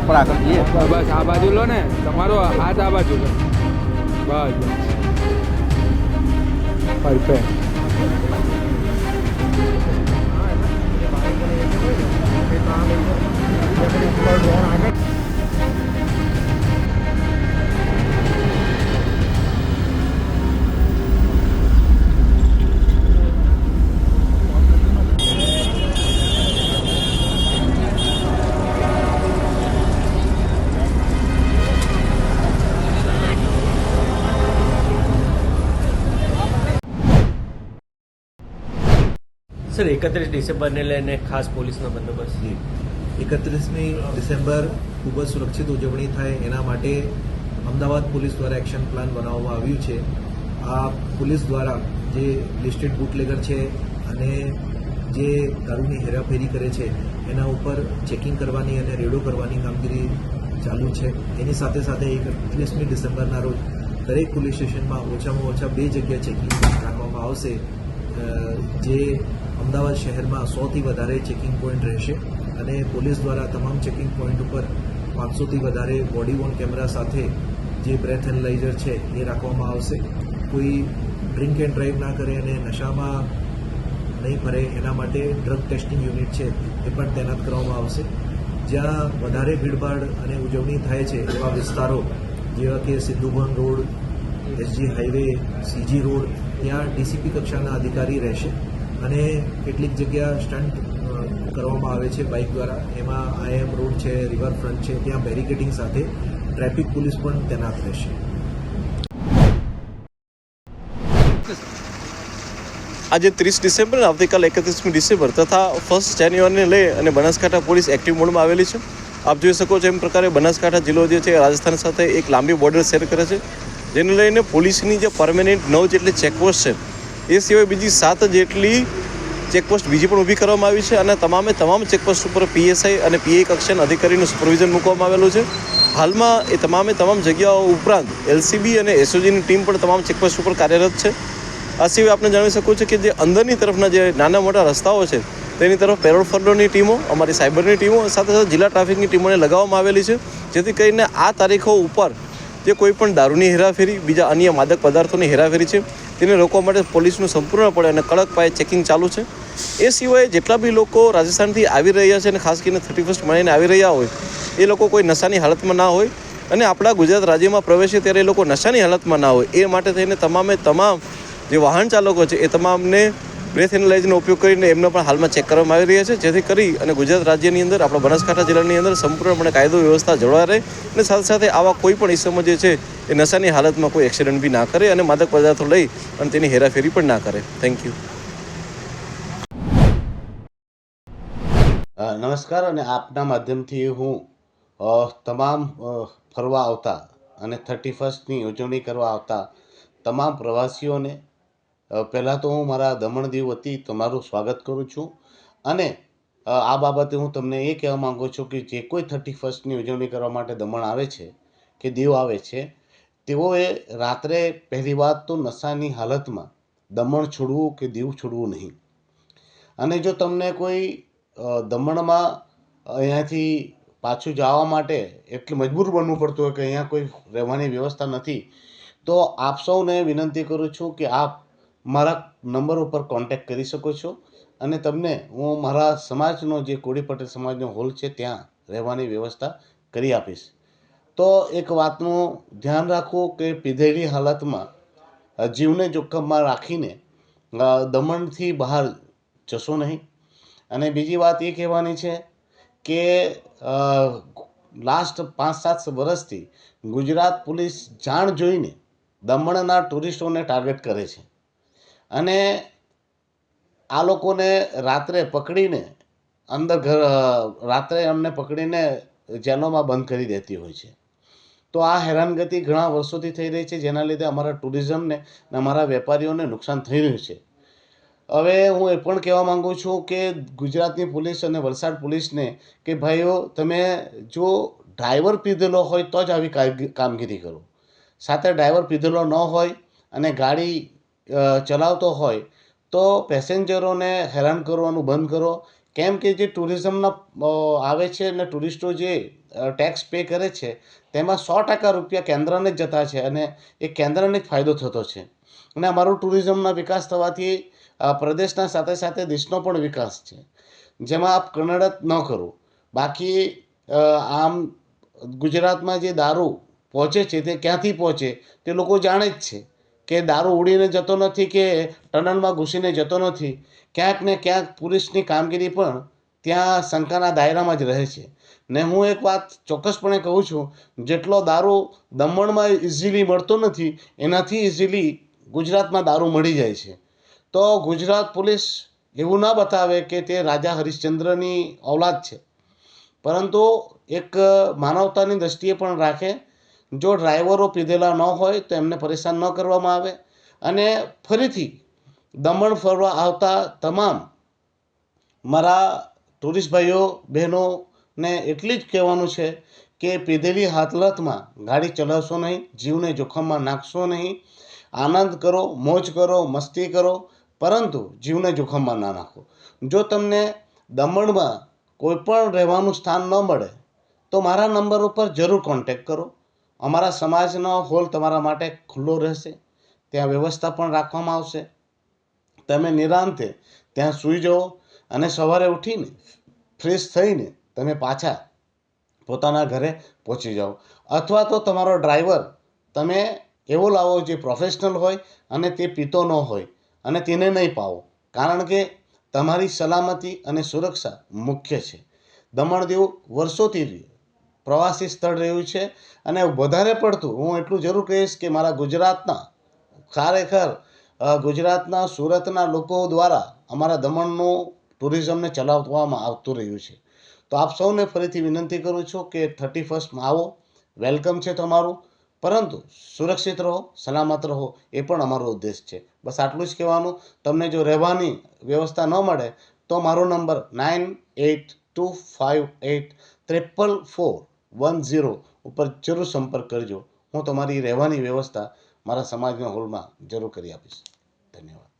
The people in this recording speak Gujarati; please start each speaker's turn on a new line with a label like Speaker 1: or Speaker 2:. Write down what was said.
Speaker 1: ઉપર આગળ જઈએ.
Speaker 2: બસ આ બાજુ લો ને, તમારો હાથ આ બાજુ લો. બસ પરફેક્ટ.
Speaker 3: સર 31 ડિસેમ્બરને લઈને ખાસ પોલીસનો બંદોબસ્ત.
Speaker 4: 31મી ડિસેમ્બર ખૂબ જ સુરક્ષિત ઉજવણી થાય એના માટે અમદાવાદ પોલીસ દ્વારા એક્શન પ્લાન બનાવવામાં આવ્યું છે. આ પોલીસ દ્વારા જે લિસ્ટેડ બુટલેગર છે અને જે દારૂની હેરાફેરી કરે છે એના ઉપર ચેકિંગ કરવાની અને રેડો કરવાની કામગીરી ચાલુ છે. એની સાથે સાથે 31મી ડિસેમ્બરના રોજ દરેક પોલીસ સ્ટેશનમાં ઓછામાં ઓછા 2 જગ્યા ચેકિંગ રાખવામાં આવશે. જે અમદાવાદ શહેરમાં 100થી વધારે ચેકિંગ પોઈન્ટ રહેશે અને પોલીસ દ્વારા તમામ ચેકિંગ પોઈન્ટ ઉપર 500થી વધારે બોડી વોર્ન કેમેરા સાથે જે બ્રેથ એનાલાઇઝર છે એ રાખવામાં આવશે. કોઈ ડ્રિંક એન્ડ ડ્રાઈવ ના કરે અને નશામાં નહીં ફરે એના માટે ડ્રગ ટેસ્ટિંગ યુનિટ છે એ પણ તૈનાત કરવામાં આવશે. જ્યાં વધારે ભીડભાડ અને ઉજવણી થાય છે એવા વિસ્તારો જેવા કે Sindhubhavan road, SG highway, CG road, ત્યાં ડીસીપી કક્ષાના અધિકારી રહેશે અને કેટલીક જગ્યા સ્ટન્ટ કરવામાં આવે છે બાઇક દ્વારા. એમાં આઈએમ રોડ છે, રિવરફ્રન્ટ છે, ત્યાં બેરિકેડિંગ સાથે ટ્રાફિક પોલીસ પણ તૈનાત રહેશે.
Speaker 5: આજે 30 ડિસેમ્બર અને આવતીકાલે 31મી ડિસેમ્બર તથા 1 જાન્યુઆરીને લઈ અને બનાસકાંઠા પોલીસ એક્ટિવ મોડમાં આવેલી છે. આપ જોઈ શકો છો એમ પ્રકારે બનાસકાંઠા જિલ્લો જે છે રાજસ્થાન સાથે એક લાંબી બોર્ડર શેર કરે છે, જેને લઈને પોલીસની જે પરમેનન્ટ 9 જેટલી ચેકપોસ્ટ છે એ સિવાય બીજી 7 જેટલી ચેકપોસ્ટ બીજી પણ ઊભી કરવામાં આવી છે અને તમામ ચેકપોસ્ટ ઉપર પીએસઆઈ અને પીઆઈ કક્ષાના અધિકારીનું સુપરવિઝન મૂકવામાં આવેલું છે. હાલમાં એ તમામ જગ્યાઓ ઉપરાંત એલસીબી અને એસઓજીની ટીમ પણ તમામ ચેકપોસ્ટ ઉપર કાર્યરત છે. આ સિવાય આપણે જાણી શકું છું કે જે અંદરની તરફના જે નાના મોટા રસ્તાઓ છે તેની તરફ પેરોલ ફંડોની ટીમો, અમારી સાયબરની ટીમો સાથે સાથે જિલ્લા ટ્રાફિકની ટીમોને લગાવવામાં આવેલી છે, જેથી કરીને આ તારીખો ઉપર જે કોઈ પણ દારૂની હેરાફેરી, બીજા અન્ય માદક પદાર્થોની હેરાફેરી છે તેને રોકવા માટે પોલીસનું સંપૂર્ણપણે અને કડક પાયે ચેકિંગ ચાલુ છે. એ સિવાય જેટલા બી લોકો રાજસ્થાનથી આવી રહ્યા છે અને ખાસ કરીને 31st મહિને આવી રહ્યા હોય એ લોકો કોઈ નશાની હાલતમાં ના હોય અને આપણા ગુજરાત રાજ્યમાં પ્રવેશે ત્યારે એ લોકો નશાની હાલતમાં ના હોય એ માટે થઈને તમામ જે વાહન ચાલકો છે એ તમામને બ્રેથ એનાલાઇઝરનો ઉપયોગ કરીને એમને પણ હાલમાં ચેક કરવામાં આવી રહ્યા છે, જેથી કરી અને ગુજરાત રાજ્યની અંદર આપણા બનાસકાંઠા જિલ્લાની અંદર સંપૂર્ણપણે કાયદો વ્યવસ્થા જળવાઈ રહે અને સાથે સાથે આવા કોઈ પણ ઇસમો જે છે એ નશાની હાલતમાં કોઈ એક્સિડન્ટ બી ના કરે અને માદક પદાર્થો લઈ અને તેની હેરાફેરી પણ ના કરે. Thank you.
Speaker 6: નમસ્કાર. અને આપના માધ્યમથી હું તમામ ફરવા આવતા અને 31સ્ટની ઉજવણી કરવા આવતા તમામ પ્રવાસીઓને પહેલાં તો હું મારા દમણ દીવ વતી તમારું સ્વાગત કરું છું અને આ બાબતે હું તમને એ કહેવા માગું છું કે જે કોઈ 31સ્ટની ઉજવણી કરવા માટે દમણ આવે છે કે દીવ આવે છે તેઓએ રાત્રે પહેલી વાત તો નશાની હાલતમાં દમણ છોડવું કે દીવ છોડવું નહીં. અને જો તમને કોઈ દમણમાં અહીંયાથી પાછું જવા માટે એટલે મજબૂર બનવું પડતું હોય કે અહીંયા કોઈ રહેવાની વ્યવસ્થા નથી, તો આપ સૌને વિનંતી કરું છું કે આપ મારા નંબર ઉપર કોન્ટેક્ટ કરી શકો છો અને તમને હું મારા સમાજનો જે કોળી પટેલ સમાજનો હોલ છે ત્યાં રહેવાની વ્યવસ્થા કરી આપીશ. તો એક વાતનું ધ્યાન રાખવું કે પીધેલી હાલતમાં જીવને જોખમમાં રાખીને દમણથી બહાર જશો નહીં. અને બીજી વાત એ કહેવાની છે કે લાસ્ટ 5-7 વર્ષથી ગુજરાત પોલીસ જાણ જોઈને દમણના ટુરિસ્ટોને ટાર્ગેટ કરે છે અને આ લોકોને રાત્રે પકડીને રાત્રે અમને પકડીને જેલોમાં બંધ કરી દેતી હોય છે. તો આ હેરાનગતિ ઘણા વર્ષોથી થઈ રહી છે, જેના લીધે અમારા ટુરિઝમને અને અમારા વેપારીઓને નુકસાન થઈ રહ્યું છે. હવે હું એ પણ કહેવા માગું છું કે ગુજરાતની પોલીસ અને વલસાડ પોલીસને કે ભાઈઓ તમે જો ડ્રાઈવર પીધેલો હોય તો જ આવી કામગીરી કરો. સાથે ડ્રાઈવર પીધેલો ન હોય અને ગાડી ચલાવતો હોય તો પેસેન્જરોને હેરાન કરવાનું બંધ કરો. કેમ કે જે ટુરિઝમના આવે છે અને ટુરિસ્ટો જે ટેક્સ પે કરે છે તેમાં 100% રૂપિયા કેન્દ્રને જ જતા છે અને એ કેન્દ્રને જ ફાયદો થતો છે. અને અમારું ટુરિઝમના વિકાસ થવાથી પ્રદેશના સાથે સાથે દેશનો પણ વિકાસ છે, જેમાં આપ કનડત ન કરો. બાકી આમ ગુજરાતમાં જે દારૂ પહોંચે છે તે ક્યાંથી પહોંચે તે લોકો જાણે જ છે કે દારૂ ઉડીને જતો નથી કે ટનલમાં ઘૂસીને જતો નથી. ક્યાંક ને ક્યાંક પોલીસની કામગીરી પણ ત્યાં શંકાના દાયરામાં જ રહે છે. ને હું એક વાત ચોક્કસપણે કહું છું, જેટલો દારૂ દમણમાં ઇઝીલી મળતો નથી એનાથી ઇઝીલી ગુજરાતમાં દારૂ મળી જાય છે. તો ગુજરાત પોલીસ એવું ના બતાવે કે તે રાજા હરિશ્ચંદ્રની ઔલાદ છે, પરંતુ એક માનવતાની દ્રષ્ટિએ પણ રાખે. જો ડ્રાઈવરો પીધેલા ન હોય તો એમને પરેશાન ન કરવામાં આવે. અને ફરીથી દમણ ફરવા આવતા તમામ મારા ટુરિસ્ટ ભાઈઓ બહેનોને એટલી જ કહેવાનું છે કે પીધેલી હાલતમાં ગાડી ચલાવશો નહીં, જીવને જોખમમાં નાખશો નહીં. આનંદ કરો, મોજ કરો, મસ્તી કરો, પરંતુ જીવને જોખમમાં ના નાખો. જો તમને દમણમાં કોઈ પણ રહેવાનું સ્થાન ન મળે તો મારા નંબર ઉપર જરૂર કોન્ટેક્ટ કરો. અમારા સમાજનો હોલ તમારા માટે ખુલ્લો રહેશે, ત્યાં વ્યવસ્થા પણ રાખવામાં આવશે. તમે નિરાંતે ત્યાં સૂઈ જાઓ અને સવારે ઉઠીને ફ્રેશ થઈને તમે પાછા પોતાના ઘરે પહોંચી જાઓ. અથવા તો તમારો ડ્રાઈવર તમે એવો લાવો જે પ્રોફેશનલ હોય અને તે પીતો ન હોય અને તેને નહીં પાવો, કારણ કે તમારી સલામતી અને સુરક્ષા મુખ્ય છે. દમણ દીવ વર્ષોથી પ્રવાસી સ્થળ રહ્યું છે અને વધારે પડતું હું એટલું જરૂર કહીશ કે મારા ગુજરાતના ખરેખર ગુજરાતના સુરતના લોકો દ્વારા અમારા દમણનું ટુરિઝમને ચલાવવામાં આવતું રહ્યું છે. તો આપ સૌને ફરીથી વિનંતી કરું છું કે 31st આવો, વેલકમ છે તમારું, પરંતુ સુરક્ષિત રહો, સલામત રહો, એ પણ અમારો ઉદ્દેશ છે. બસ આટલું જ કહેવાનું. તમને જો રહેવાની વ્યવસ્થા ન મળે તો મારો નંબર 9825884410 ઉપર જરૂર સંપર્ક કરજો. હું તમારી રહેવાની વ્યવસ્થા મારા સમાજના હોલમાં જરૂર કરી આપીશ. ધન્યવાદ.